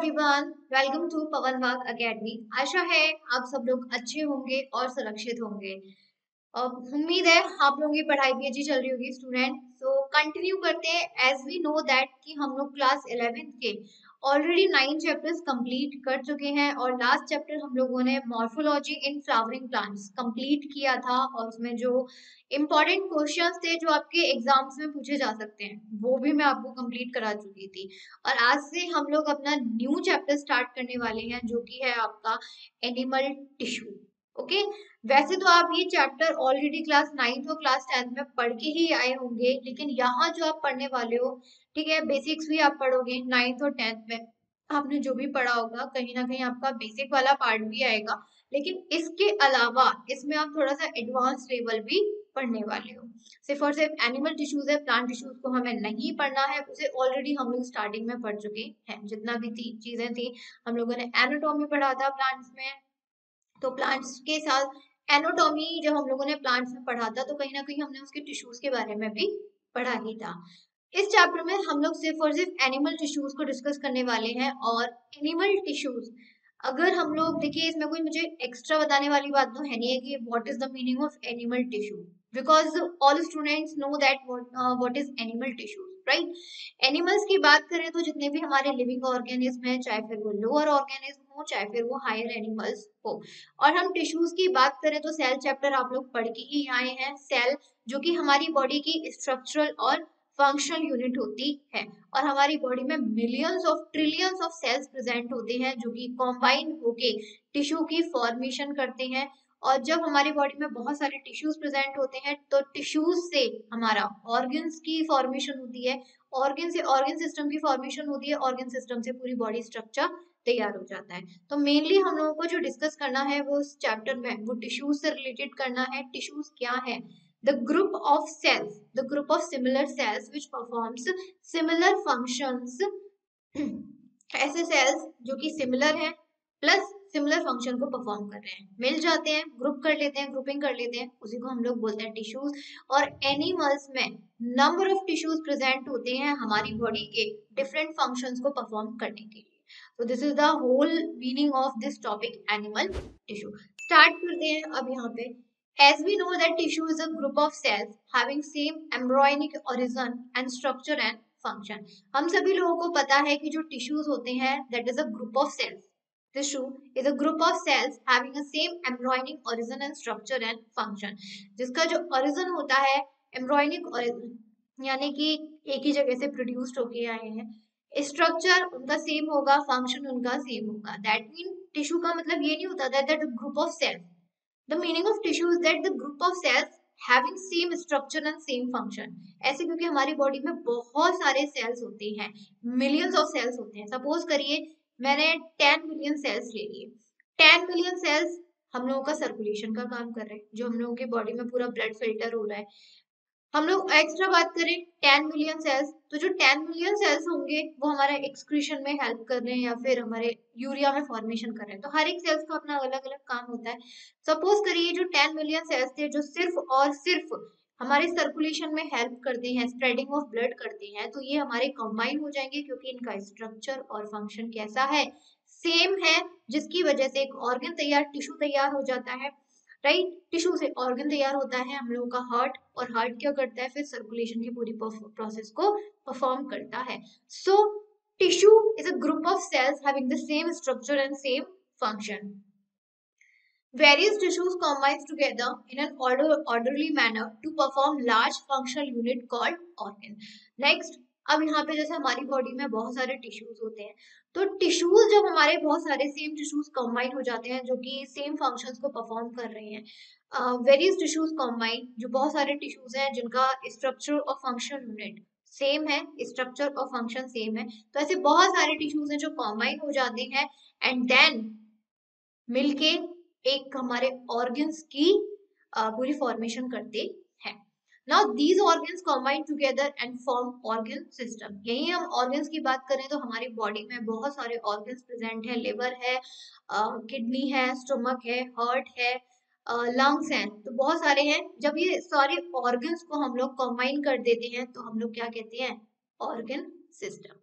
Everyone, welcome to पवन वाग academy. आशा है आप सब लोग अच्छे होंगे और सुरक्षित होंगे। उम्मीद है आप लोगों की पढ़ाई भी अच्छी चल रही होगी स्टूडेंट। सो कंटिन्यू करते हैं। एज वी नो दैट कि हम लोग क्लास 11th के ऑलरेडी 9 चैप्टर्स कंप्लीट कर चुके हैं और लास्ट चैप्टर हम लोगों ने morphology in flowering plants complete किया था और उसमें जो इम्पोर्टेंट क्वेश्चंस थे जो आपके एग्जाम्स में पूछे जा सकते हैं वो भी मैं आपको कंप्लीट करा चुकी थी। और आज से हम लोग अपना न्यू चैप्टर स्टार्ट करने वाले हैं जो कि है आपका एनिमल टिश्यू। ओके, वैसे तो आप ये चैप्टर ऑलरेडी क्लास 9th और क्लास 10th में पढ़ के ही आए होंगे, लेकिन यहाँ जो आप पढ़ने वाले हो, ठीक है, बेसिक्स भी आप पढ़ोगे 9th और 10th में। आपने जो भी पढ़ा होगा कहीं ना कहीं आपका बेसिक वाला पार्ट भी आएगा, लेकिन इसके अलावा इसमें आप थोड़ा सा एडवांस लेवल भी पढ़ने वाले हो। सिर्फ और सिर्फ एनिमल टिश्यूज है, प्लांट टिश्यूज को हमें नहीं पढ़ना है, उसे ऑलरेडी हम लोग स्टार्टिंग में पढ़ चुके हैं। जितना भी चीजें थी हम लोगों ने एनाटॉमी पढ़ा था प्लांट्स में, तो प्लांट्स के साथ एनाटॉमी जब हम लोगों ने प्लांट्स में पढ़ा था तो कहीं ना कहीं हमने उसके टिश्यूज के बारे में भी पढ़ा ही था। इस चैप्टर में हम लोग सिर्फ और सिर्फ एनिमल टिश्यूज को डिस्कस करने वाले हैं। और एनिमल टिश्यूज अगर हम लोग देखिए, इसमें कोई मुझे एक्स्ट्रा बताने वाली बात तो है नहीं है कि what is the meaning of animal tissue, because all students know that what is animal tissues, right. Animals की बात करें तो जितने भी हमारे लिविंग ऑर्गेनिज्म हैं, चाहे फिर वो लोअर ऑर्गेनिज्म हो चाहे फिर वो हायर एनिमल्स हो। और हम टिश्यूज की बात करें तो सेल चैप्टर आप लोग पढ़ के ही आए हैं। सेल जो कि हमारी बॉडी की स्ट्रक्चरल और फंक्शनल यूनिट होती है, और हमारी बॉडी में millions of trillions of cells present होते हैं जो कि कॉम्बाइन होके टिश्यू की फॉर्मेशन करते हैं। और जब हमारी बॉडी में बहुत सारे टिश्यूज प्रेजेंट होते हैं तो टिश्यूज से हमारा ऑर्गन्स की फॉर्मेशन होती है, ऑर्गन से ऑर्गन सिस्टम की फॉर्मेशन होती है, ऑर्गन सिस्टम से पूरी बॉडी स्ट्रक्चर तैयार हो जाता है। तो मेनली हम लोगों को जो डिस्कस करना है वो इस चैप्टर में वो टिश्यूज से रिलेटेड करना है। टिश्यूज क्या है? The group of cells, the group of similar cells which performs similar functions. ऐसे सेल्स जो कि सिमिलर है प्लस सिमिलर फंक्शन को परफॉर्म कर रहे हैं, मिल जाते हैं, ग्रुप कर लेते हैं, ग्रुपिंग कर लेते हैं, उसी को हम लोग बोलते हैं टिश्यूज। और एनिमल्स में नंबर ऑफ टिश्यूज प्रेजेंट होते हैं हमारी बॉडी के डिफरेंट फंक्शंस को परफॉर्म करने के लिए। So this is the whole meaning of this topic, animal tissue. Start करते हैं अब यहाँ पे। As we know that tissue is a group of cells having same embryonic origin and structure and function. हम सभी लोगों को पता है कि जो tissues होते हैं that is a group of cells. Tissue is a group of cells having a same embryonic origin and structure and function. जिसका जो origin होता है embryonic origin, यानी कि एक ही जगह से प्रोड्यूस्ड होके आए हैं, स्ट्रक्चर उनका सेम होगा, फंक्शन उनका सेम होगा। दैट मीन टिश्यू का मतलब ये नहीं होता that group of cells, the meaning of tissue is that the group of cells having same structure and same function. ऐसे क्योंकि हमारी बॉडी में बहुत सारे सेल्स होते हैं, मिलियंस ऑफ सेल्स होते हैं। सपोज करिए मैंने 10 मिलियन सेल्स ले लिए। 10 मिलियन सेल्स हम लोगों का सर्कुलेशन का काम कर रहे हैं, जो हम लोगों के बॉडी में पूरा ब्लड फिल्टर हो रहा है। हम लोग एक्स्ट्रा बात करें 10 मिलियन सेल्स, तो जो 10 मिलियन सेल्स होंगे वो हमारा एक्सक्रीशन में हेल्प कर रहे हैं या फिर हमारे यूरिया में फॉर्मेशन कर रहे हैं। तो हर एक सेल्स का अपना अलग अलग काम होता है। सपोज करिए जो 10 मिलियन सेल्स थे जो सिर्फ और सिर्फ हमारे सर्कुलेशन में हेल्प करते हैं, स्प्रेडिंग ऑफ ब्लड करते हैं, तो ये हमारे कंबाइन हो जाएंगे क्योंकि इनका स्ट्रक्चर और फंक्शन कैसा है, सेम है, जिसकी वजह से एक ऑर्गन तैयार, टिश्यू तैयार हो जाता है, राइट। टिश्यू से ऑर्गन तैयार होता है हम लोगों का हार्ट, और हार्ट क्या करता है फिर सर्कुलेशन की पूरी प्रोसेस को परफॉर्म करता है। So tissue is a group of cells having the same structure and same function. Various tissues combine together in an orderly manner to perform large functional unit called organ. Next, अब यहाँ पे जैसे हमारी body में बहुत सारे tissues होते हैं, तो टिश्यूज जब हमारे बहुत सारे सेम टिश्यूज कंबाइन हो जाते हैं जो कि सेम फंक्शंस को परफॉर्म कर रहे हैं, वेरियस टिश्यूज कंबाइन, जो बहुत सारे टिश्यूज हैं जिनका स्ट्रक्चर और फंक्शनल यूनिट सेम है, स्ट्रक्चर और फंक्शन सेम है, तो ऐसे बहुत सारे टिश्यूज हैं जो कंबाइन हो जाते हैं एंड देन मिलके एक हमारे ऑर्गन्स की पूरी फॉर्मेशन करते हैं। Now these organs combine together and form organ system. यही हम ऑर्गन्स की बात करें तो हमारी बॉडी में बहुत सारे ऑर्गन्स प्रेजेंट है, लिवर है, किडनी है, स्टमक है, हार्ट है, लंग्स हैं, तो बहुत सारे हैं। जब ये सारे ऑर्गन्स को हम लोग कंबाइन कर देते हैं तो हम लोग क्या कहते हैं, organ system.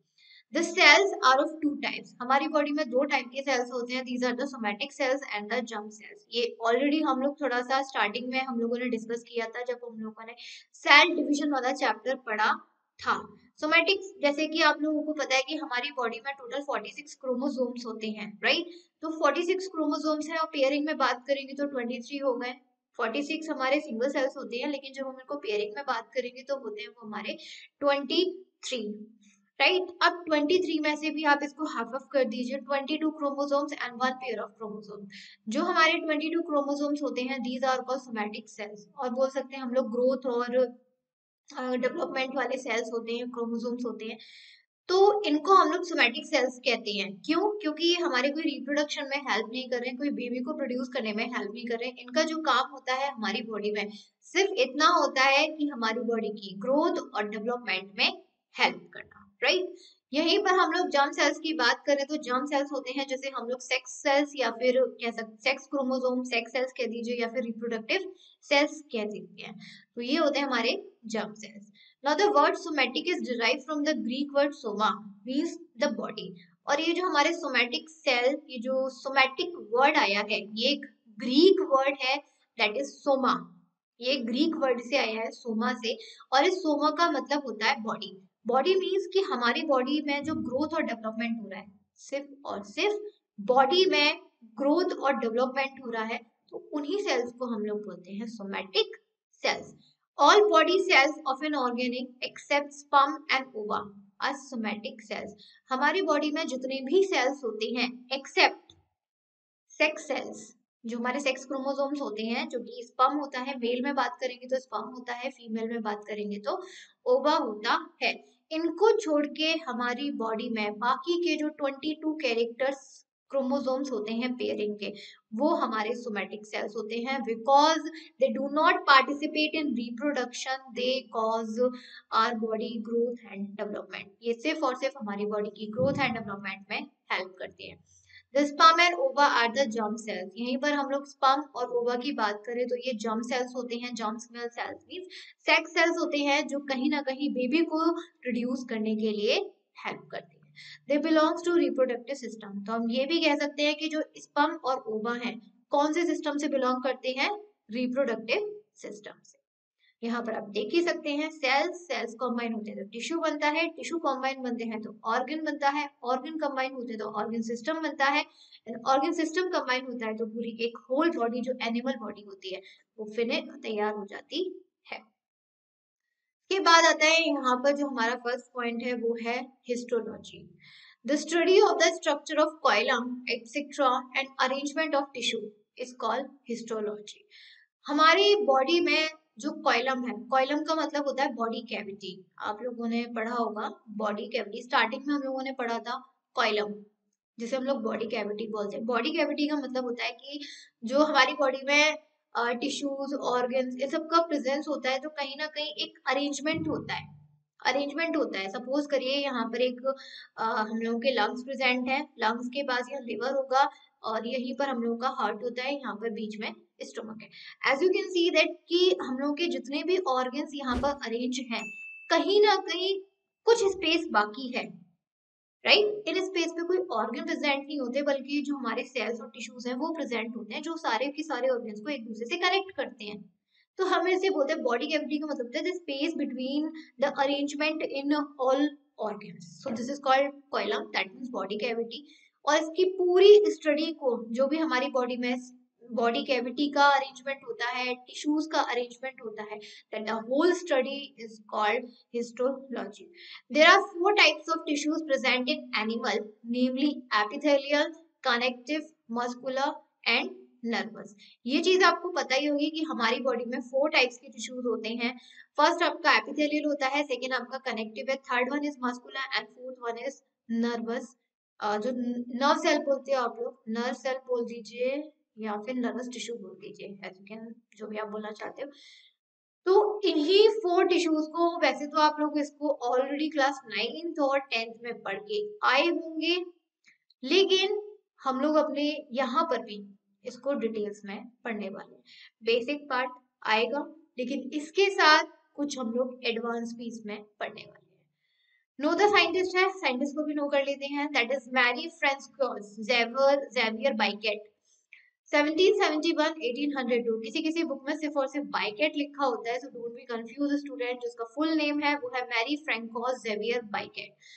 The cells are of two types, हमारी बॉडी में दो टाइप के सेल्स होते हैं, these are the somatic cells and the germ cells. ये ऑलरेडी हम लोग थोड़ा सा स्टार्टिंग में हम लोगों ने डिस्कस किया था जब हम लोगों ने सेल डिविजन वाला चैप्टर पढ़ा था। सोमैटिक, जैसे कि आप लोगों को पता है कि हमारी बॉडी में टोटल 46 क्रोमोसोम्स होते हैं, राइट। तो 46 क्रोमोसोम्स हैं और पेयरिंग में बात करेंगे तो 23 हो गए। 46 हमारे सिंगल सेल्स होते हैं, लेकिन जब हम इनको पेयरिंग में बात करेंगे तो होते हैं वो हमारे 23, राइट। अब 23 में से भी आप इसको हाफ ऑफ कर दीजिए, 22 chromosomes and one pair of chromosomes. जो हमारे 22 क्रोमोसोम्स होते हैं these are called somatic cells, और बोल सकते हैं हम लोग ग्रोथ और डेवलपमेंट वाले सेल्स होते हैं, क्रोमोसोम्स होते हैं। तो इनको हम लोग सोमैटिक सेल्स कहते हैं। क्यों? क्योंकि ये हमारे कोई रिप्रोडक्शन में हेल्प नहीं कर रहे हैं, कोई बेबी को प्रोड्यूस करने में हेल्प नहीं कर रहे हैं। इनका जो काम होता है हमारी बॉडी में सिर्फ इतना होता है कि हमारी बॉडी की ग्रोथ और डेवलपमेंट में हेल्प करना, राइट। यहीं पर हम लोग जर्म सेल्स की बात करें तो जर्म सेल्स होते हैं जैसे हम लोग सेक्स सेल्स या फिर कह सकते सेक्स क्रोमोसोम, सेक्स सेल्स कह दीजिए या फिर रिप्रोडक्टिव सेल्स कह सकते हैं। तो ये होते हैं हमारे germ cells. Now the word somatic is derived from the Greek word soma, means the body। और ये जो हमारे सोमैटिक सेल, ये जो सोमैटिक वर्ड आया है ये एक ग्रीक वर्ड है, दैट इज सोमा। ये ग्रीक वर्ड से आया है, सोमा से, और इस सोमा का मतलब होता है बॉडी। बॉडी मीन्स कि हमारी बॉडी में जो ग्रोथ और डेवलपमेंट हो रहा है, सिर्फ और सिर्फ बॉडी में ग्रोथ और डेवलपमेंट हो रहा है, तो उन्हीं सेल्स को हम लोग बोलते हैं somatic cells. All body cells of an organic except sperm and ova are somatic cells। हमारी बॉडी में जितने भी सेल्स होते हैं एक्सेप्ट सेक्स सेल्स, जो हमारे सेक्स क्रोमोसोम्स होते हैं, जो कि स्पर्म होता है, मेल में बात करेंगे तो स्पर्म होता है, फीमेल में बात करेंगे तो ओवा होता है। इनको छोड़ के हमारी बॉडी में बाकी के जो 22 कैरेक्टर्स क्रोमोसोम्स होते हैं पेयरिंग के, वो हमारे सोमैटिक सेल्स होते हैं। Because they do not participate in reproduction, they cause our body growth and development. ये सिर्फ और सिर्फ हमारी बॉडी की ग्रोथ एंड डेवलपमेंट में हेल्प करते हैं। The sperm and ova are the germ cells। यहीं पर हम लोग sperm और ova की बात करें तो ये germ cells होते हैं। germ cells means sex cells होते हैं जो कहीं ना कहीं बेबी को प्रोड्यूस करने के लिए हेल्प करते हैं। They belongs to reproductive system। तो हम ये भी कह सकते हैं कि जो sperm और ova हैं कौन से सिस्टम से बिलोंग करते हैं? रिप्रोडक्टिव सिस्टम से। यहाँ पर आप देख ही सकते हैं सेल्स कंबाइन होते हैं तो टिश्यू बनता है, टिश्यू कंबाइन बनते हैं तो ऑर्गन बनता है, ऑर्गन कंबाइन होते हैं तो ऑर्गन सिस्टम बनता है, ऑर्गन सिस्टम कंबाइन होता है तो पूरी एक होल बॉडी जो एनिमल बॉडी होती है वो फिर तैयार हो जाती है। के बाद आता है यहाँ पर जो हमारा फर्स्ट पॉइंट है वो है histology. The study of the structure of coelom etcetera and arrangement of tissue is called histology. हमारी बॉडी में जो कोइलम है, कोइलम का मतलब होता है बॉडी कैविटी। आप लोगों ने पढ़ा होगा बॉडी कैविटी, स्टार्टिंग में हम लोगों ने पढ़ा था कोइलम, जिसे हम लोग बॉडी कैविटी बोलते हैं। बॉडी कैविटी का मतलब होता है कि जो हमारी बॉडी में टिश्यूज, ऑर्गन्स, ये सब का प्रेजेंस होता है, तो कहीं ना कहीं एक अरेंजमेंट होता है, अरेंजमेंट होता है। सपोज करिए यहाँ पर एक हम लोगों के लंग्स प्रेजेंट है, लंग्स के पास यहाँ लिवर होगा और यहीं पर हम लोगों का हार्ट होता है, यहाँ पर बीच में स्टमक है। As you can see that कि हम लोग के जितने भी ऑर्गन्स यहाँ पर अरेंज हैं, कहीं ना कहीं कुछ स्पेस बाकी है, राइट। इन स्पेस पे कोई ऑर्गन प्रेजेंट नहीं होते, बल्कि जो हमारे सेल्स और टिश्यूज हैं वो प्रेजेंट होते हैं, जो सारे के सारे ऑर्गन्स को एक दूसरे से कनेक्ट करते हैं। तो हम इसे बोलते हैं बॉडी कैविटी का मतलब होता है the space between the arrangement in all organs. So this is called coelom, that means body cavity. और इसकी पूरी स्टडी को, जो भी हमारी बॉडी में बॉडी कैविटी का अरेंजमेंट होता है, टिश्यूज का अरेंजमेंट होता है, that the whole study is called histology. There are 4 types of tissues present in animal, namely epithelial, connective, muscular and nervous। ये चीज आपको पता ही होगी कि हमारी बॉडी में 4 टाइप्स के टिश्यूज होते हैं। फर्स्ट आपका एपिथेलियल होता है, सेकेंड आपका कनेक्टिव है, third one is muscular and fourth one is nervous. जो नर्व सेल बोलते हो आप लोग, नर्व सेल बोल दीजिए या फिर नर्वस टिश्यू बोल दीजिए, जो भी आप बोलना चाहते हो। तो इन्हीं 4 टिश्यूज को, वैसे तो आप लोग इसको ऑलरेडी क्लास 9th और 10th में पढ़ के आए होंगे, लेकिन हम लोग अपने यहाँ पर भी इसको डिटेल्स में पढ़ने वाले हैं। बेसिक पार्ट आएगा, लेकिन इसके साथ कुछ हम लोग एडवांस भी इसमें पढ़ने वाले हैं। नो द साइंटिस्ट है, साइंटिस्ट को भी नो कर लेते हैं, दैट इज मैरी फ्रांसकोस ज़ेवियर बाइकेट 1771 1802। किसी किसी बुक में सिर्फ और सिर्फ बाइकेट लिखा होता है, so don't be confuse student, जिसका फुल नेम है वो है Mary François Xavier बाइकेट।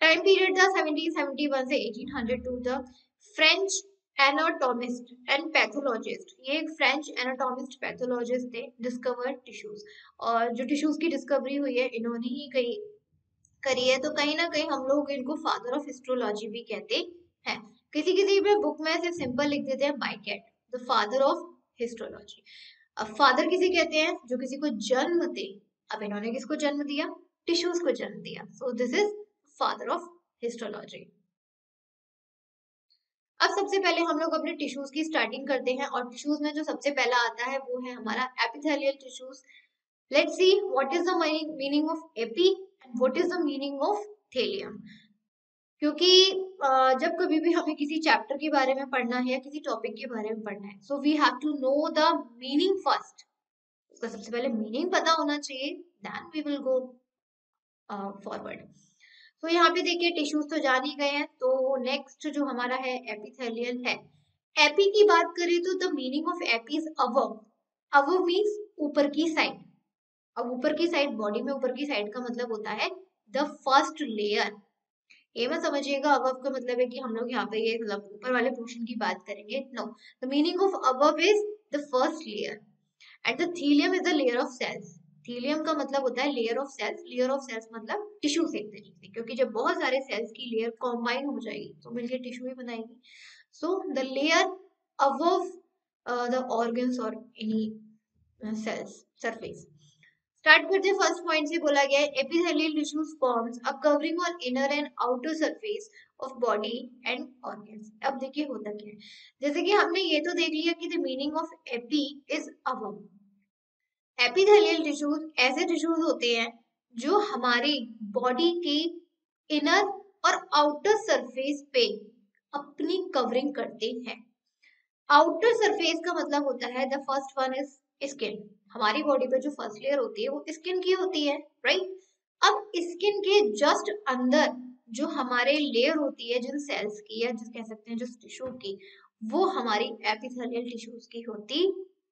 Time period था 1771 से 1802 तक। फ्रेंच एनाटोमिस्ट एंड पैथोलॉजिस्ट, ये एक फ्रेंच एनाटोमिस्ट पैथोलॉजिस्ट थे, डिस्कवर टिश्यूज, और जो टिश्यूज की डिस्कवरी हुई है इन्होंने ही करी है, तो कहीं ना कहीं हम लोग इनको फादर ऑफ हिस्ट्रोलॉजी भी कहते हैं। किसी किसी में बुक में सिर्फ सिंपल लिख देते हैं बाइकेट, द फादर ऑफ हिस्ट्रोलॉजी। अब फादर किसे कहते हैं? जो किसी को जन्म दे। अब इन्होंने किसको जन्म दिया? टिश्यूज को जन्म दिया, सो this is father of histology. अब सबसे पहले हम लोग अपने टिश्यूज की स्टार्टिंग करते हैं, और टिश्यूज में जो सबसे पहला आता है वो है हमारा epithelial tissues. Let's see what is the meaning of AP and what is the meaning of thallium. क्योंकि जब कभी भी हमें किसी चैप्टर के बारे में पढ़ना है या किसी टॉपिक के बारे में पढ़ना है, so we have to know the meaning first. उसका सबसे पहले मीनिंग पता होना चाहिए, then we will go forward. तो यहाँ पे देखिए टिश्यूज तो जान ही गए हैं, तो नेक्स्ट जो हमारा है एपिथेलियल है। एपी की बात करें तो the meaning of AP is above. Above means ऊपर की साइड। अब ऊपर की साइड, बॉडी में ऊपर की साइड का मतलब होता है द फर्स्ट लेयर। ये मत समझिएगा अबव का मतलब है कि हम लोग यहाँ पे ये मतलब ऊपर वाले पोर्शन की बात करेंगे, no. The meaning of above is the first layer and the thelium is the layer of cells. Thelium का मतलब होता है layer of cells. Layer of cells मतलब टिश्यू से एक तरीके से, क्योंकि जब बहुत सारे सेल्स की लेयर कॉम्बाइन हो जाएगी तो मिलकर टिश्यू ही बनाएगी। So the layer above the organs और एनी सेल्स सरफेस। स्टार्ट करते हैं फर्स्ट पॉइंट से। बोला गया है epithelial tissues forms a covering on inner and outer surface of body and organs. अब देखिए होता क्या है, जैसे कि हमने ये तो देख लिया कि the meaning of AP is above. Epithelial tissues ऐसे टिश्यूज होते हैं जो हमारी बॉडी की इनर और आउटर सरफेस पे अपनी कवरिंग करते हैं। आउटर सरफेस का मतलब होता है the first one is skin. हमारी बॉडी पे जो फर्स्ट लेयर होती है वो स्किन की होती है, राइट। अब स्किन के जस्ट अंदर जो हमारे लेयर होती है जिन सेल्स की, या जिस कह सकते हैं जो टिश्यू की, वो हमारी एपिथेलियल टिश्यूज की होती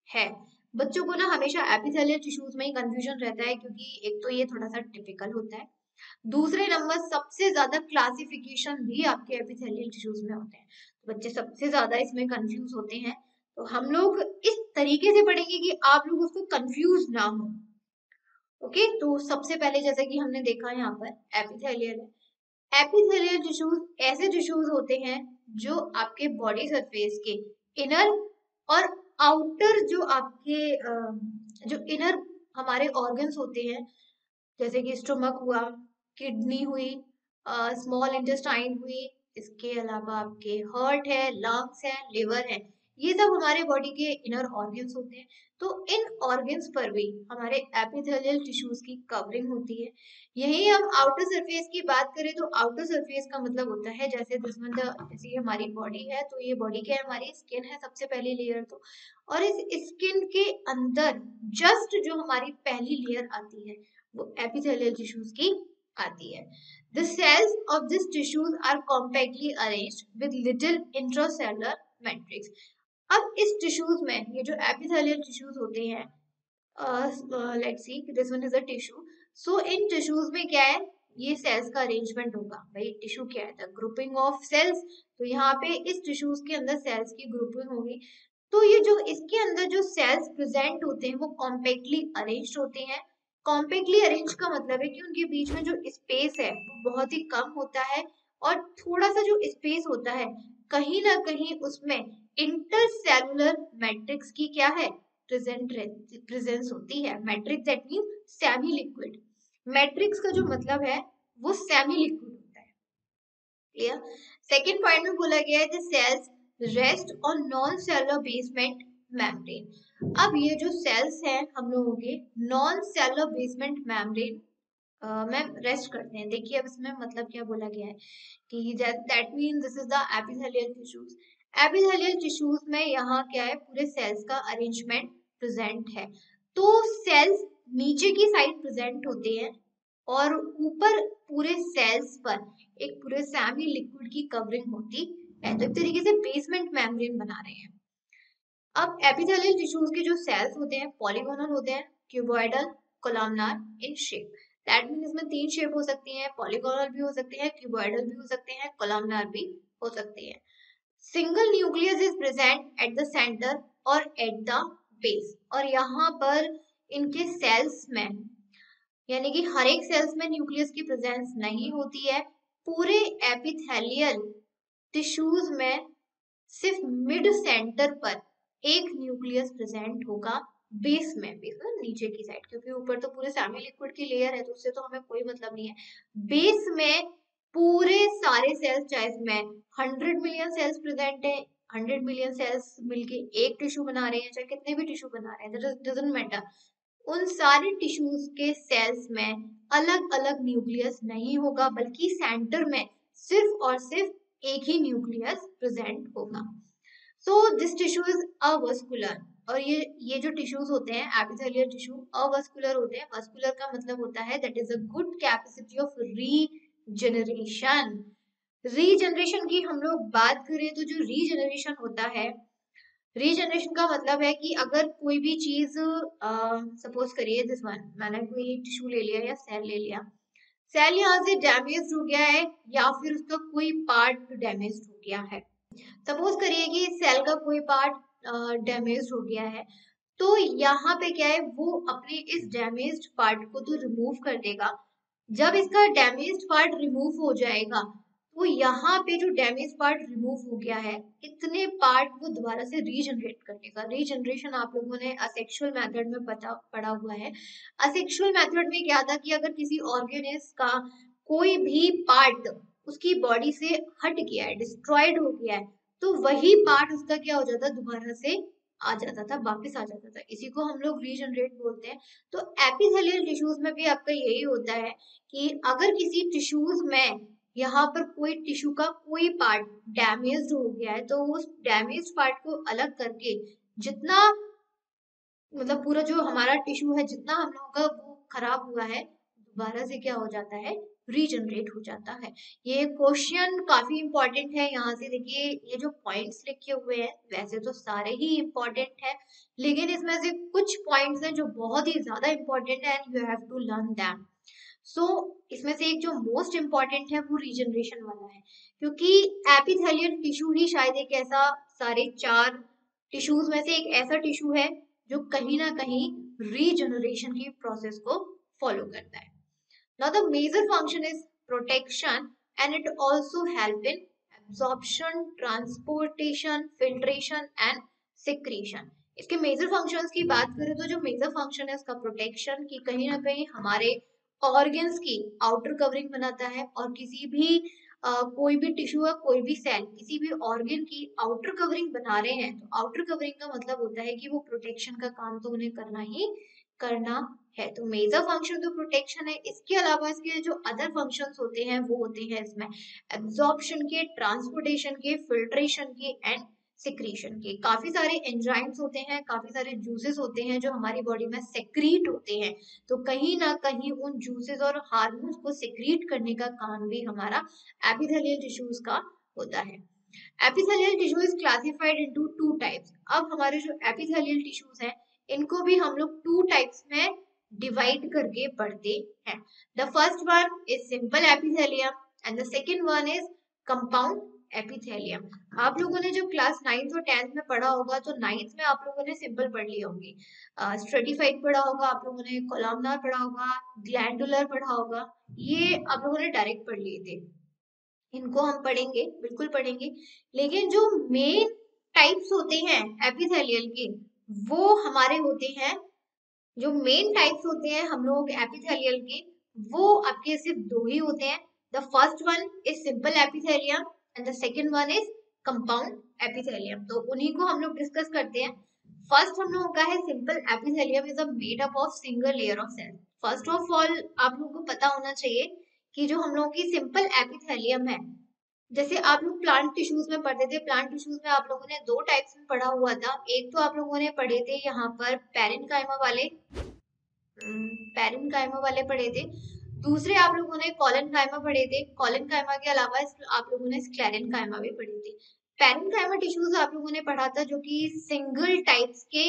है। बच्चों को ना हमेशा एपिथेलियल टिश्यूज में ही कंफ्यूजन रहता है, क्योंकि एक तो ये थोड़ा सा टिपिकल होता है, दूसरे नंबर सबसे ज्यादा क्लासिफिकेशन भी आपके एपिथेलियल टिश्यूज में होते हैं, तो बच्चे सबसे ज्यादा इसमें कंफ्यूज होते हैं। तो हम लोग इस तरीके से पढ़ेंगे कि आप लोग उसको कंफ्यूज ना हो। ओके, तो सबसे पहले जैसे कि हमने देखा यहाँ पर एपिथेलियल है। एपिथेलियल टिश्यूज ऐसे टिश्यूज होते हैं जो आपके बॉडी सरफेस के इनर और आउटर जो आपके जो इनर हमारे ऑर्गन्स होते हैं, जैसे कि स्टोमक हुआ, किडनी हुई, स्मॉल इंटेस्टाइन हुई, इसके अलावा आपके हार्ट है, लंग्स है, लिवर है, ये सब हमारे बॉडी के इनर ऑर्गन्स होते हैं। तो इन ऑर्गन्स पर भी हमारे एपिथेलियल टिश्यूज की कवरिंग होती है। यही हम आउटर सरफेस की बात करें तो आउटर सरफेस का मतलब होता है जैसे जैसे हमारी बॉडी है, तो ये बॉडी क्या है, हमारी स्किन है सबसे पहली लेयर तो, और इस स्किन के अंदर जस्ट जो हमारी पहली लेयर आती है वो एपिथेलियल टिश्यूज की आती है। The cells of these tissues are compactly arranged with little intracellular matrix. अब इस टिश्यूज में ये जो एपिथेलियल टिश्यूज होते हैं, let's see this one is a tissue, so in tissues में क्या है, ये सेल्स का अरेंजमेंट होगा। भाई टिश्यू क्या है, द ग्रुपिंग ऑफ सेल्स, तो यहाँ पे इस टिश्यूज के अंदर सेल्स की ग्रुपिंग होगी। तो ये जो इसके अंदर जो सेल्स प्रेजेंट होते हैं वो कॉम्पैक्टली अरेंज्ड होते हैं। कॉम्पैक्टली अरेंज का मतलब है कि उनके बीच में जो स्पेस है वो बहुत ही कम होता है, और थोड़ा सा जो स्पेस होता है कहीं ना कहीं उसमें इंटरसेलुलर मैट्रिक्स की क्या है, प्रेजेंस होती है। Matrix that mean semi liquid. Matrix का जो मतलब है वो सेमी लिक्विड होता है, क्लियर। सेकेंड पॉइंट में बोला गया है the cells rest on non cellular basement membrane. अब ये जो सेल्स हैं हम लोगों के नॉन सेलुलर बेसमेंट मेम्ब्रेन में रेस्ट करते हैं। देखिए अब इसमें मतलब क्या बोला गया है कि that mean this is the epithelial tissues. Epithelial tissues में यहाँ क्या है, पूरे सेल्स का अरेंजमेंट प्रेजेंट है। तो सेल्स नीचे की साइड प्रेजेंट होते हैं और ऊपर पूरे सेल्स पर एक पूरे सेमी लिक्विड की कवरिंग होती है। तो एक तरीके से बेसमेंट मेम्ब्रेन बना रहे हैं। अब एपिथेलियल टिश्यूज के जो सेल्स होते हैं पॉलीगोनल होते हैं, cuboidal, columnar in shape. That mean इसमें 3 शेप हो सकती हैं, पॉलीगोनल भी हो सकते हैं, क्यूबॉइडल भी हो सकते हैं, कोलमनार भी हो सकती है। Single nucleus is present at the centre और एट द बेस। और यहाँ पर इनके सेल्स में यानी कि हर एक सेल्स में न्यूक्लियस की प्रेजेंस नहीं होती है। पूरे एपिथेलियल टिश्यूज में सिर्फ मिड सेंटर पर एक न्यूक्लियस प्रेजेंट होगा, बेस में नीचे की साइड, क्योंकि ऊपर तो पूरे सेमी लिक्विड की लेयर है तो उससे तो हमें कोई मतलब नहीं है। बेस में पूरे सारे सेल्स, चाहे इसमें 100 मिलियन सेल्स प्रेजेंट है, 100 मिलियन सेल्स मिलके एक टिश्यू बना रहे हैं, चाहे कितने भी टिश्यू बना रहे हैं, डजंट मैटर, उन सारे टिश्यूज के सेल्स में अलग अलग न्यूक्लियस नहीं होगा, बल्कि सेंटर में सिर्फ और सिर्फ एक ही न्यूक्लियस प्रेजेंट होगा। So this tissue is avascular. और ये जो टिश्यूज होते हैं एपिथेलियल टिश्यू अवस्कुलर होते हैं। वस्कुलर का मतलब होता है that is a good capacity of regeneration. Regeneration की हम लोग बात करें तो जो रीजनरेशन होता है, रीजनरेशन का मतलब है कि अगर कोई भी चीज, सपोज करिए दिस वन, मैंने कोई टिश्यू ले लिया या सेल ले लिया, सेल यहाँ से डैमेज हो गया है या फिर उसका कोई पार्ट डैमेज हो गया है। सपोज करिए कि सेल का कोई पार्ट डैमेज हो गया है, तो यहाँ पे क्या है, वो अपने इस डैमेज्ड पार्ट को तो रिमूव कर देगा। जब इसका डैमेज्ड पार्ट रिमूव हो जाएगा तो यहाँ पे जो डैमेज पार्ट रिमूव हो गया है, इतने पार्ट वो दोबारा से रीजनरेट कर देगा। रीजनरेशन आप लोगों ने असेक्सुअल मेथड में पढ़ा हुआ है। असेक्सुअल मेथड में क्या था कि अगर किसी ऑर्गेनिज्म का कोई भी पार्ट उसकी बॉडी से हट गया है, डिस्ट्रॉयड हो गया है, तो वही पार्ट उसका क्या हो जाता, दोबारा से आ जाता था, वापस आ जाता था। इसी को हम लोग रीजनरेट बोलते हैं। तो एपिथेलियल टिश्यूज में भी आपका यही होता है कि अगर किसी टिश्यूज में यहाँ पर कोई टिश्यू का कोई पार्ट डैमेज्ड हो गया है, तो उस डैमेज्ड पार्ट को अलग करके जितना, मतलब पूरा जो हमारा टिश्यू है जितना हम लोगों का वो खराब हुआ है, दोबारा से क्या हो जाता है, रीजनरेट हो जाता है। ये क्वेश्चन काफी इंपॉर्टेंट है। यहाँ से देखिए ये जो पॉइंट्स लिखे हुए हैं वैसे तो सारे ही इंपॉर्टेंट है, लेकिन इसमें से कुछ पॉइंट्स हैं जो बहुत ही ज्यादा इंपॉर्टेंट है and you have to learn them. So इसमें से एक जो मोस्ट इम्पॉर्टेंट है वो रीजनरेशन वाला है, क्योंकि एपिथेलियल टिश्यू ही शायद एक ऐसा, सारे 4 टिश्यूज में से एक ऐसा टिश्यू है जो कहीं ना कहीं रीजनरेशन की प्रोसेस को फॉलो करता है। Now the major function is protection and it also help in absorption, transportation, filtration and secretion. इसके मेजर फंक्शंस की बात करें तो जो मेजर फंक्शन है उसका प्रोटेक्शन, की कहीं ना कहीं हमारे ऑर्गन्स की आउटर कवरिंग बनाता है। और किसी भी कोई भी टिश्यू या कोई भी सेल किसी भी ऑर्गन की आउटर कवरिंग बना रहे हैं, तो आउटर कवरिंग का मतलब होता है कि वो प्रोटेक्शन का काम तो उन्हें करना ही करना है। तो मेजर फंक्शन तो प्रोटेक्शन है। इसके अलावा इसके जो अदर फंक्शंस होते हैं वो होते हैं इसमें एब्जॉर्प्शन के, ट्रांसपोर्टेशन के, फिल्ट्रेशन के एंड सिक्रीशन के। काफी सारे एंजाइम्स होते हैं, काफी सारे जूसेस होते हैं जो हमारी बॉडी में सेक्रीट होते हैं। तो कहीं ना कहीं उन जूसेस और हार्मोन्स को सेक्रीट करने का काम भी हमारा एपिथेलियल टिश्यूज का होता है। Epithelial tissue is classified into 2 types. अब हमारे जो एपिथेलियल टिश्यूज हैं इनको भी हम लोग 2 टाइप्स में डिवाइड करके पढ़ते हैं। The first one is simple epithelium and the second one is compound epithelium. आप लोगों ने जब क्लास 9th और 10th में पढ़ा होगा तो 9th में आप लोगों ने सिंपल पढ़ ली होंगी, स्ट्रेटिफाइड पढ़ा होगा, आप लोगों ने कोलमनार पढ़ा होगा, ग्लैंडुलर पढ़ा होगा, ये आप लोगों ने डायरेक्ट पढ़ लिए थे। इनको हम पढ़ेंगे, बिल्कुल पढ़ेंगे, लेकिन जो मेन टाइप्स होते हैं एपिथेलियल के वो हमारे होते हैं, जो मेन टाइप्स होते हैं हम लोग एपिथेलियल के, वो आपके सिर्फ 2 ही होते हैं। The first one is simple epithelium and the second one is compound epithelium. तो उन्हीं को हम लोग डिस्कस करते हैं। फर्स्ट हम लोगों का है simple epithelium is a made up of single layer of cell. First of all आप लोगों को पता होना चाहिए कि जो हम लोगों की सिंपल एपिथेलियम है, जैसे आप लोग प्लांट टिश्यूज में पढ़ते थे, प्लांट टिश्यूज में आप लोगों ने 2 टाइप्स में पढ़ा हुआ था। एक तो आप लोगों ने पढ़े थे यहाँ पर पैरेन्काइमा वाले, पैरेन्काइमा वाले पढ़े थे। दूसरे आप लोगों ने कॉलेनकाइमा पढ़े थे, कॉलेनकाइमा के अलावा आप लोगों ने स्क्लेरेनकाइमा भी पढ़ी थी। पैरेन्काइमा टिश्यूज आप लोगों ने पढ़ा था, जो कि सिंगल टाइप्स के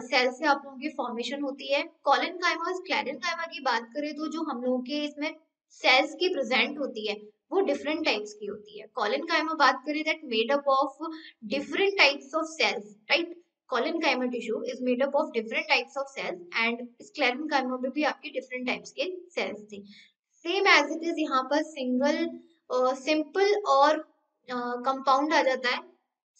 सेल से आप लोगों की फॉर्मेशन होती है। कॉलेनकाइमा और स्क्लेरेनकाइमा की बात करें तो जो हम लोगों के इसमें सेल्स की प्रेजेंट होती है वो डिफरेंट टाइप्स की होती है। कॉलेनकाइमा बात करें that made up of different types of cells, right. Collenchyma tissue is made up of different types of cells and sclerenchyma में भी आपके डिफरेंट टाइप्स के सेल्स थे। सेम एज इट इज यहाँ पर सिंगल, सिंपल और कंपाउंड आ जाता है।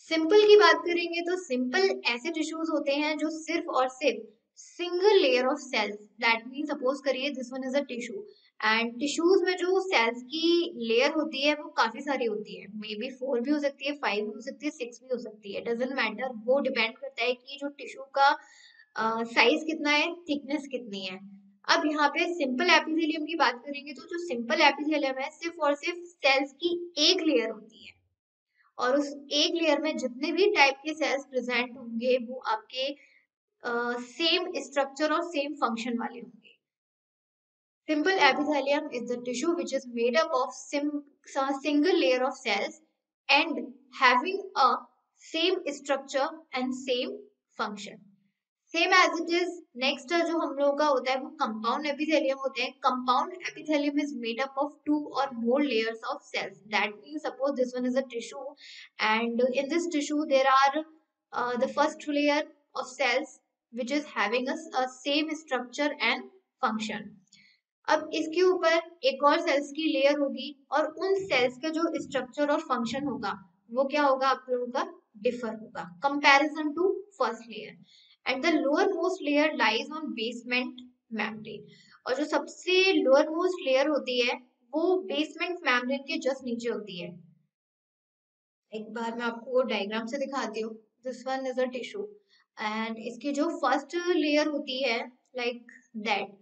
सिंपल की बात करेंगे तो सिंपल ऐसे टिश्यूज होते हैं जो सिर्फ और सिर्फ single layer of cells, that mean suppose करिए this one is a tissue, and tissues में जो सेल्स की लेयर होती है वो काफी सारी होती है, मे बी 4 भी हो सकती है, 5 भी हो सकती है, 6 भी हो सकती है, डजेंट मैटर। वो डिपेंड करता है कि जो टिश्यू का साइज कितना है, थिकनेस कितनी है। अब यहाँ पे सिंपल एपिथेलियम की बात करेंगे तो जो सिंपल एपिथेलियम है सिर्फ और सिर्फ सेल्स की एक लेयर होती है, और उस एक लेयर में जितने भी टाइप के सेल्स प्रेजेंट होंगे वो आपके सेम स्ट्रक्चर और सेम फंक्शन वाले होंगे। Simple epithelium is the tissue which is made up of a single layer of cells and having a same structure and same function. Same as it is next जो हम लोगों का होता है वो कंपाउंड एपिथेलियम होते हैं। Compound epithelium is made up of 2 or more layers of cells, that means suppose this one is a tissue and in this tissue there are the first layer of cells which is having a same structure and function। अब इसके ऊपर एक और sales की layer होगी और उन sales का जो स्ट्रक्चर और फंक्शन होगा वो क्या होगा, आप लोगों का डिफर होगा comparison to first layer. And the lowermost layer lies on basement membrane, और जो सबसे लोअर मोस्ट लेयर होती है वो बेसमेंट मेम्ब्रेन के जस्ट नीचे होती है। एक बार मैं आपको वो डायग्राम से दिखाती हूँ। This one is a tissue and इसकी जो फर्स्ट लेयर होती है लाइक दैट,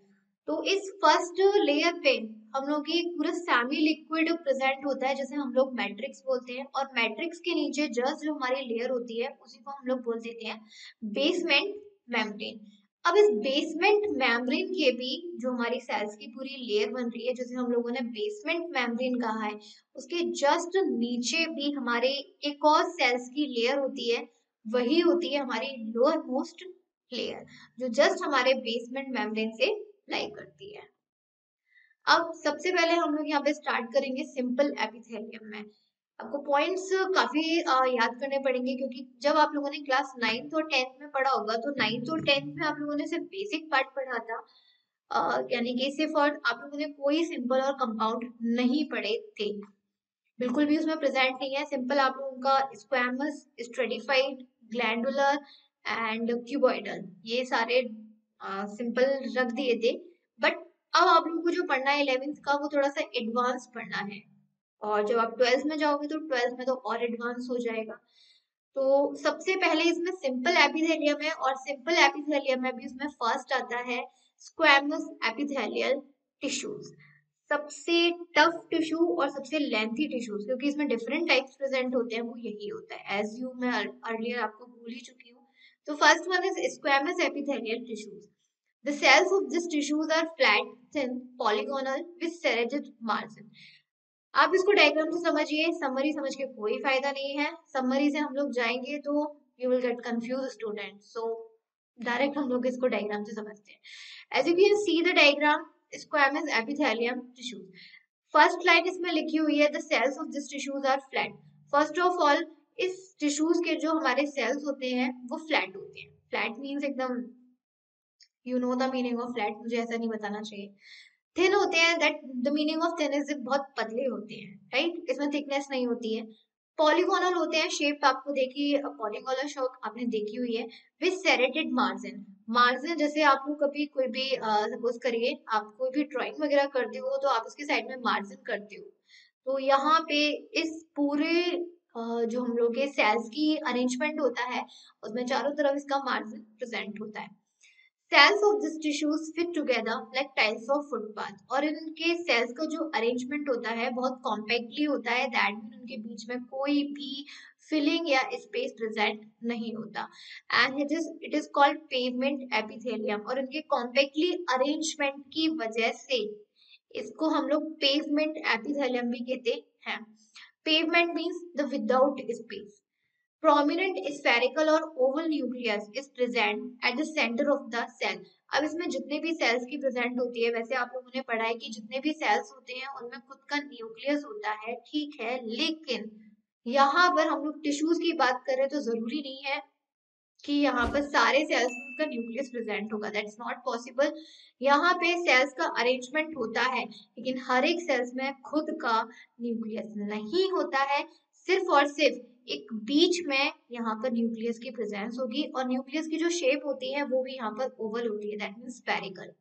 तो इस फर्स्ट लेयर पे हम लोग की पूरा सेमी लिक्विड प्रेजेंट होता है जिसे हम लोग मैट्रिक्स बोलते हैं, और मैट्रिक्स के नीचे जस्ट जो हमारी लेयर होती है उसी को हम लोग बोल देते हैं बेसमेंट मेम्ब्रेन। अब इस बेसमेंट मेम्ब्रेन के भी जो हमारी सेल्स की पूरी लेयर बन रही है जिसे हम लोगों ने बेसमेंट मेम्ब्रेन कहा है, उसके जस्ट नीचे भी हमारे एक और सेल्स की लेयर होती है, वही होती है हमारी लोअर मोस्ट लेयर जो जस्ट हमारे बेसमेंट मेम्ब्रेन से लाई करती है। अब सबसे पहले हम लोग यहाँ पे स्टार्ट करेंगे सिंपल एपिथेलियम में। आपको पॉइंट्स काफी याद करने पड़ेंगे क्योंकि जब आप लोगों ने क्लास 9th और 10th में पढ़ा होगा तो 9th और 10th में आप लोगों ने सिर्फ बेसिक पार्ट पढ़ा था, यानी कि सिर्फ और आप लोगों ने कोई सिंपल और कंपाउंड नहीं पढ़े थे, बिल्कुल भी उसमें प्रेजेंट नहीं है। सिंपल आप लोगों का squamous, stratified, glandular and cuboidal ये सारे सिंपल रख दिए थे। बट अब आप लोगों को जो पढ़ना है 11th का वो थोड़ा सा एडवांस पढ़ना है, और जब आप 12th में जाओगे तो 12th में तो और एडवांस हो जाएगा। तो सबसे पहले इसमें सिंपल एपिथेलियम है और सिंपल एपिथेलियम में भी उसमें फर्स्ट आता है स्क्वैमस एपिथेलियल टिश्यूज। सबसे टफ टिश्यू और सबसे लेंथी टिश्यूज, क्योंकि इसमें डिफरेंट टाइप्स प्रेजेंट होते हैं, वो यही होता है एज यू मैं अर्लियर आपको भूल ही चुकी हूँ। तो first one is squamous epithelial tissues. The cells of these tissues are flat, thin, polygonal with serrated margin. आप इसको डायग्राम से समझिए, समरी समझ के कोई फायदा नहीं है। समरी से हम लोग जाएंगे तो you will get confuse student, so direct हम लोग इसको डायग्राम से समझते हैं। As you can see the diagram, squamous epithelium tissues. First line इसमें लिखी हुई है the cells of this tissues are flat. First of all इस टिश्यूज के जो हमारे सेल्स होते हैं वो फ्लैट होते हैं। फ्लैट मीन्स एकदम, you know the meaning of flat, मुझे ऐसा नहीं बताना चाहिए। थिन होते हैं, that the meaning of thin is बहुत पतले होते हैं, राइट, इसमें थिकनेस नहीं होती है। पॉलीगोनल होते हैं, शेप आपको देखी पॉलीगोनल शेप आपने देखी हुई है, विद सेरेटेड मार्जिन। मार्जिन जैसे आप लोग कभी कोई भी सपोज करिए आप कोई भी ड्राइंग वगैरह करते हो तो आप उसके साइड में मार्जिन करते हो, तो यहाँ पे इस पूरे जो हम लोग के सेल्स की अरेंजमेंट होता है उसमें चारों तरफ इसका मार्जिन प्रेजेंट होता है। Cells of this tissues fit together like tiles of footpath, और इनके सेल्स का जो अरेंजमेंट होता है बहुत कॉम्पैक्टली होता है, दैट मीन उनके बीच में कोई भी फिलिंग या स्पेस प्रेजेंट नहीं होता। And it is called pavement epithelium, और इनके कॉम्पैक्टली अरेंजमेंट की वजह से इसको हम लोग पेवमेंट एपिथेलियम भी कहते हैं। Pavement means the without space. Prominent spherical और oval nucleus is present at the centre of the cell. अब इसमें जितने भी सेल्स की प्रेजेंट होती है, वैसे आप लोगों ने पढ़ा है कि जितने भी सेल्स होते हैं उनमें खुद का न्यूक्लियस होता है, ठीक है, लेकिन यहाँ पर हम लोग टिश्यूज की बात करें तो जरूरी नहीं है कि यहाँ पर सारे सेल्स में उसका न्यूक्लियस प्रेजेंट होगा, दैट्स नॉट पॉसिबल। यहाँ पे सेल्स का अरेंजमेंट होता है, लेकिन हर एक सेल्स में खुद का न्यूक्लियस नहीं होता है। सिर्फ और सिर्फ एक बीच में यहाँ पर न्यूक्लियस की प्रेजेंस होगी, और न्यूक्लियस की जो शेप होती है वो भी यहाँ पर ओवल होती है, that means spherical.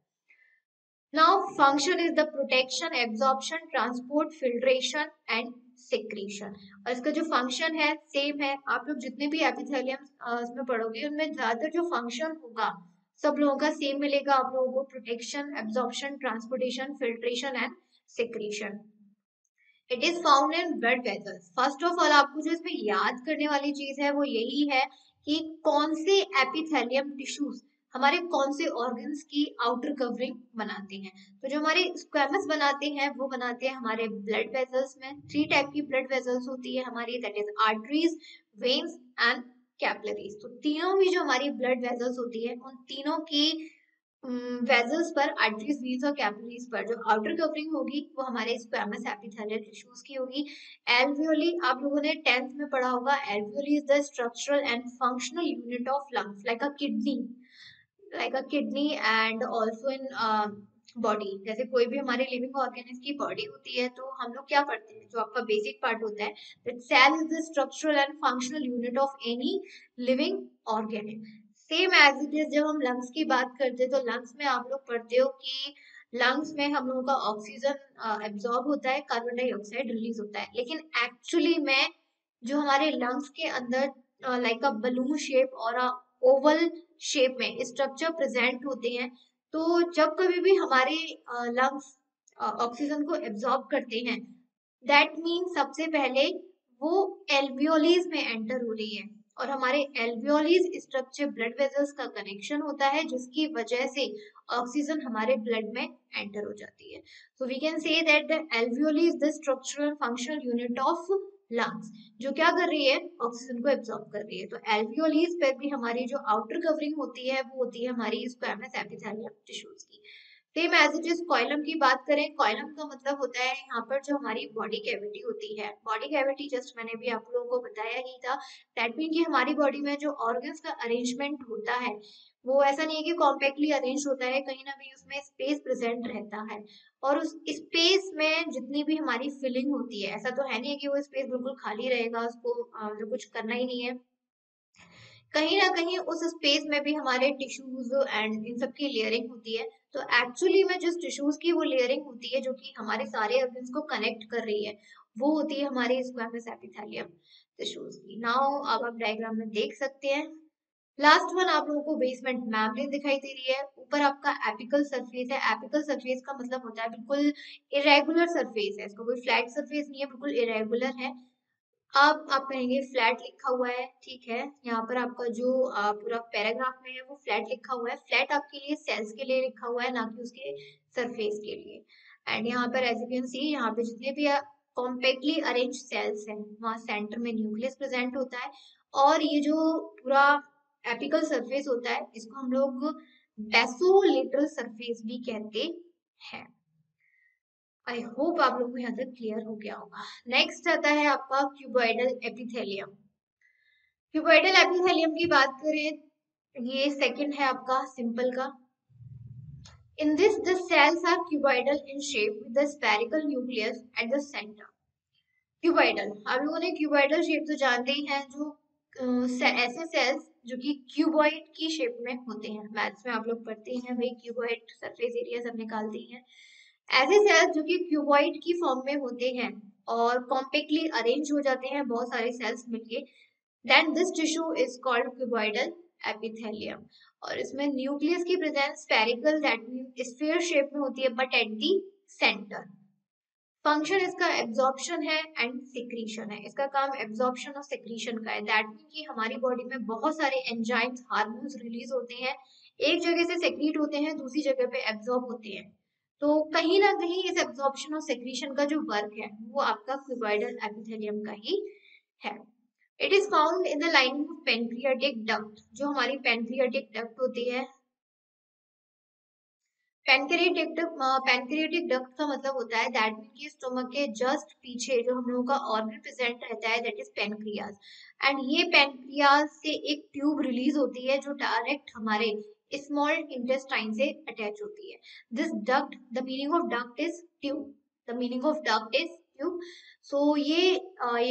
Now, function is the protection, absorption, transport, filtration and secretion। और इसका जो फंक्शन है सेम है, आप लोग जितने भी एपिथेलियम इसमें पढ़ोगे उनमें ज्यादातर जो फंक्शन होगा सब लोगों का सेम मिलेगा आप लोगों को, protection, absorption, transportation, filtration and secretion. It is found in blood vessels. First of all आपको जो इसमें याद करने वाली चीज है वो यही है कि कौन से एपिथेलियम टिश्यूज हमारे कौन से ऑर्गन्स की आउटर कवरिंग बनाते हैं। तो जो हमारे स्क्वेमस बनाते हैं वो बनाते हैं हमारे ब्लड वेसल्स में। 3 टाइप की ब्लड वेसल्स होती है हमारी, that is arteries, veins and capillaries. तो तीनों भी जो हमारी ब्लड वेसल्स होती है उन तीनों की वेजल्स पर, आर्टरीज, वीन्स और कैपिलरीज पर जो आउटर कवरिंग होगी वो हमारे स्क्वेमस एपिथेलियल टिश्यूज की होगी। एल्वियोली आप लोगों ने 10th में पढ़ा होगा, alveoli is the structural and functional unit of lungs, like a kidney and also in body. जैसे कोई भी हमारे लिविंग ऑर्गेनिज्म की बॉडी होती है तो हम लोग क्या पढ़ते हैं, जो आपका बेसिक पार्ट होता है, that cell is the structural and functional unit of any living organism. Same as it is जब हम लंग्स की बात करते हैं तो लंग्स में आप लोग पढ़ते हो कि लंग्स में हम लोगों का ऑक्सीजन एब्जॉर्ब होता है, कार्बन डाइऑक्साइड रिलीज होता है, लेकिन एक्चुअली में जो हमारे लंग्स के अंदर लाइक अ बलून शेप और ओवल शेप में स्ट्रक्चर प्रेजेंट होते हैं। तो जब कभी भी हमारे लंग्स ऑक्सीजन को एब्जॉर्ब करते हैं, दैट मीन सबसे पहले वो एल्वियोलीज में एंटर हो रही है, और हमारे एल्वियोलीज स्ट्रक्चर ब्लड वेसल्स का कनेक्शन होता है, जिसकी वजह से ऑक्सीजन हमारे ब्लड में एंटर हो जाती है। So we can say that the alveoli is the structural functional unit of lungs, जो क्या कर रही है, ऑक्सीजन को एब्जॉर्ब कर रही है। तो एल्वियोलीज पर भी हमारी जो आउटर कवरिंग होती है वो होती है हमारी स्क्वेमस एपिथेलियम टिश्यूज की। सेम एज इट इज कॉइलम की बात करें, कॉइलम का मतलब होता है यहाँ पर जो हमारी बॉडी कैविटी होती है। बॉडी कैविटी जस्ट मैंने भी आप लोगों को बताया ही था, दैट मीन कि हमारी बॉडी में जो ऑर्गन्स का अरेंजमेंट होता है वो ऐसा नहीं है कि कॉम्पैक्टली अरेंज होता है, कहीं ना कहीं उसमें स्पेस प्रेजेंट रहता है, और उस स्पेस में जितनी भी हमारी फिलिंग होती है, ऐसा तो है नहीं कि वो स्पेस बिल्कुल खाली रहेगा, उसको कुछ करना ही नहीं है, कहीं ना कहीं उस स्पेस में भी हमारे टिश्यूज एंड इन सब की लेयरिंग होती है। तो एक्चुअली में जिस टिश्यूज की वो लेयरिंग होती है जो कि हमारे सारे ऑर्गन्स को कनेक्ट कर रही है, वो होती है हमारी स्क्वेमस एपिथेलियम टिश्यूज की। नाउ अब आप डायग्राम में देख सकते हैं, लास्ट वन आप लोगों को बेसमेंट मेम्ब्रेन दिखाई दे रही है, ऊपर आपका एपिकल सरफेस है। एपिकल सरफेस का मतलब होता है बिल्कुल इरेगुलर सरफेस है, इसका कोई फ्लैट सरफेस नहीं है, बिल्कुल इरेगुलर है। अब आप कहेंगे फ्लैट लिखा हुआ है, ठीक है, यहाँ पर आपका जो पूरा पैराग्राफ में है वो फ्लैट लिखा हुआ है। फ्लैट आपके लिए सेल्स के लिए लिखा हुआ है, ना कि उसके सरफेस के लिए। एंड यहाँ पर एज यू कैन सी, यहाँ पे जितने भी कॉम्पैक्टली अरेंज सेल्स हैं वहाँ सेंटर में न्यूक्लियस प्रेजेंट होता है, और ये जो पूरा एपिकल सरफेस होता है इसको हम लोग बेसोलेटरल सरफेस भी कहते हैं। आई होप आप लोगों को यहाँ तक क्लियर हो गया होगा। नेक्स्ट आता है आपका क्यूबॉइडल एपिथेलियम। क्यूबॉइडल एपिथेलियम की बात करें, ये सेकंड है आपका सिंपल का। In this the cells are cuboidal in shape with the spherical nucleus at the centre. Cuboidal, आप लोगों ने क्यूबॉइडल शेप तो जानते ही हैं, जो ऐसे सेल्स जो कि क्यूबॉइड की शेप में होते हैं। मैथ्स में आप लोग पढ़ते हैं भाई, क्यूबॉइड सरफेस एरिया सब निकालते हैं। ऐसे सेल्स जो कि क्यूबॉइड की फॉर्म में होते हैं और कॉम्पैक्टली अरेंज हो जाते हैं बहुत सारे सेल्स मिलके, then this tissue is called cuboidal epithelium. और इसमें न्यूक्लियस की presence spherical, that mean sphere shape में होती है, but at the centre. Function इसका एब्जॉर्प्शन है एंड सिक्रीशन है, इसका काम एब्जॉर्प्शन और सिक्रीशन का है। दैट मीन कि हमारी बॉडी में बहुत सारे एंजाइम्स, हार्मोन्स रिलीज होते हैं, एक जगह से सेक्रीट होते हैं, दूसरी जगह पे एब्जॉर्ब होते हैं। तो कहीं ना कहीं इस एब्जॉर्प्शन और सेक्रीशन का जो वर्क है वो आपका क्यूबॉइडल एपिथेलियम का ही है। It is found in the lining of pancreatic duct. जो हमारी पेनक्रियाटिक डक्ट होती है, पैनक्रियाटिक डक्ट का मतलब होता है दैट मीन कि स्टोमक के जस्ट पीछे जो हम लोगों का ऑर्गन प्रेजेंट रहता है, दैट इज पेनक्रियाज। एंड ये पेनक्रियाज से एक ट्यूब रिलीज होती है जो डायरेक्ट हमारे स्मॉल इंटेस्टाइन से अटैच होती है। This duct, the meaning of duct is tube, the meaning of duct is tube. So ये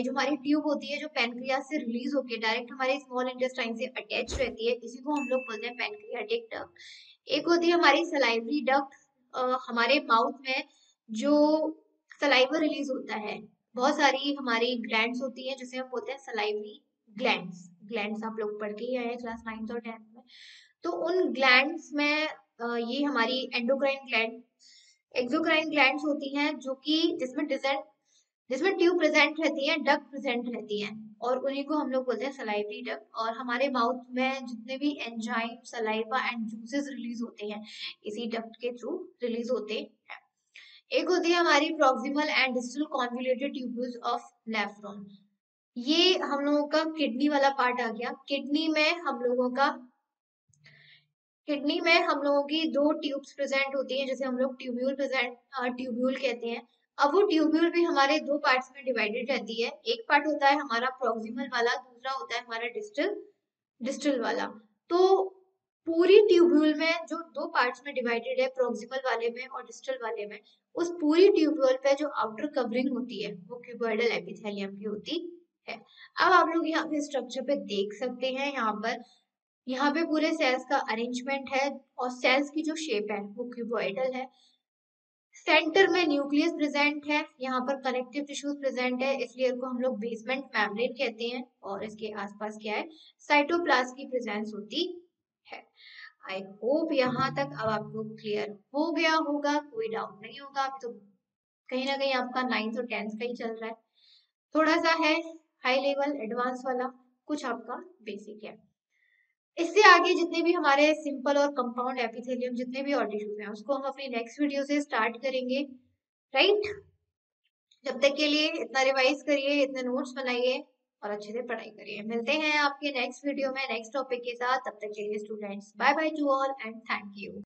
जो हमारी ट्यूब होती है जो पेनक्रियाज से रिलीज होकर डायरेक्ट हमारे स्मॉल इंटेस्टाइन से अटैच रहती है, इसी को हम लोग बोलते हैं पेनक्रियाटिक डक्ट। एक होती है हमारी सलाइवरी डक्ट। हमारे माउथ में जो सलाइवर रिलीज होता है, बहुत सारी हमारी ग्लैंड्स होती हैं जिसे हम बोलते हैं सलाइवरी ग्लैंड्स। ग्लैंड्स आप लोग पढ़ के ही आए हैं क्लास 9th और 10th में। तो उन ग्लैंड्स में ये हमारी एंडोक्राइन ग्लैंड, एक्सोक्राइन ग्लैंड्स होती हैं जो कि जिसमें ट्यूब प्रेजेंट रहती है, डक्ट प्रेजेंट रहती है, और उन्हीं को हम लोग बोलते हैं सलाइवरी डक्ट। और हमारे माउथ में जितने भी enzyme, saliva and juices release होते हैं इसी डक्ट के थ्रू रिलीज होते हैं। एक होती है हमारी proximal and distal convoluted tubules of nephron. ये हम लोगों का किडनी वाला पार्ट आ गया। किडनी में हम लोगों की दो ट्यूब्स प्रेजेंट होती हैं जिसे हम लोग ट्यूब्यूल कहते हैं। अब वो ट्यूब्यूल भी हमारे दो पार्ट्स में डिवाइडेड रहती है। एक पार्ट होता है हमारा प्रॉक्सिमल वाला, दूसरा होता है हमारा डिस्टल वाला। तो पूरी ट्यूब्यूल में जो दो पार्ट्स में डिवाइडेड है, प्रॉक्सिमल वाले में और डिस्टल वाले में, उस पूरी ट्यूब्यूल पे जो आउटर कवरिंग होती है वो क्यूबॉइडल एपिथेलियम की होती है। अब आप लोग यहाँ पे स्ट्रक्चर पे देख सकते हैं, यहाँ पे पूरे सेल्स का अरेंजमेंट है और सेल्स की जो शेप है वो क्यूबॉइडल है। सेंटर में न्यूक्लियस प्रेजेंट है, यहाँ पर कनेक्टिव टिश्यूज प्रेजेंट है, इसलिए इनको हम लोग बेसमेंट मेम्ब्रेन कहते हैं। और इसके आसपास क्या है, साइटोप्लाज्म की प्रेजेंस होती है। आई होप यहाँ तक अब आपको क्लियर हो गया होगा, कोई डाउट नहीं होगा। अभी तो कहीं ना कहीं आपका 9th और 10th का ही चल रहा है, थोड़ा सा है हाई लेवल एडवांस वाला, कुछ आपका बेसिक है। इससे आगे जितने भी हमारे सिंपल और कंपाउंड एपिथेलियम जितने भी और टिश्यूज हैं उसको हम अपनी नेक्स्ट वीडियो से स्टार्ट करेंगे, राइट। जब तक के लिए इतना रिवाइज करिए, इतने नोट्स बनाइए और अच्छे से पढ़ाई करिए। मिलते हैं आपके नेक्स्ट वीडियो में नेक्स्ट टॉपिक के साथ। तब तक के लिए students, bye bye to all and thank you.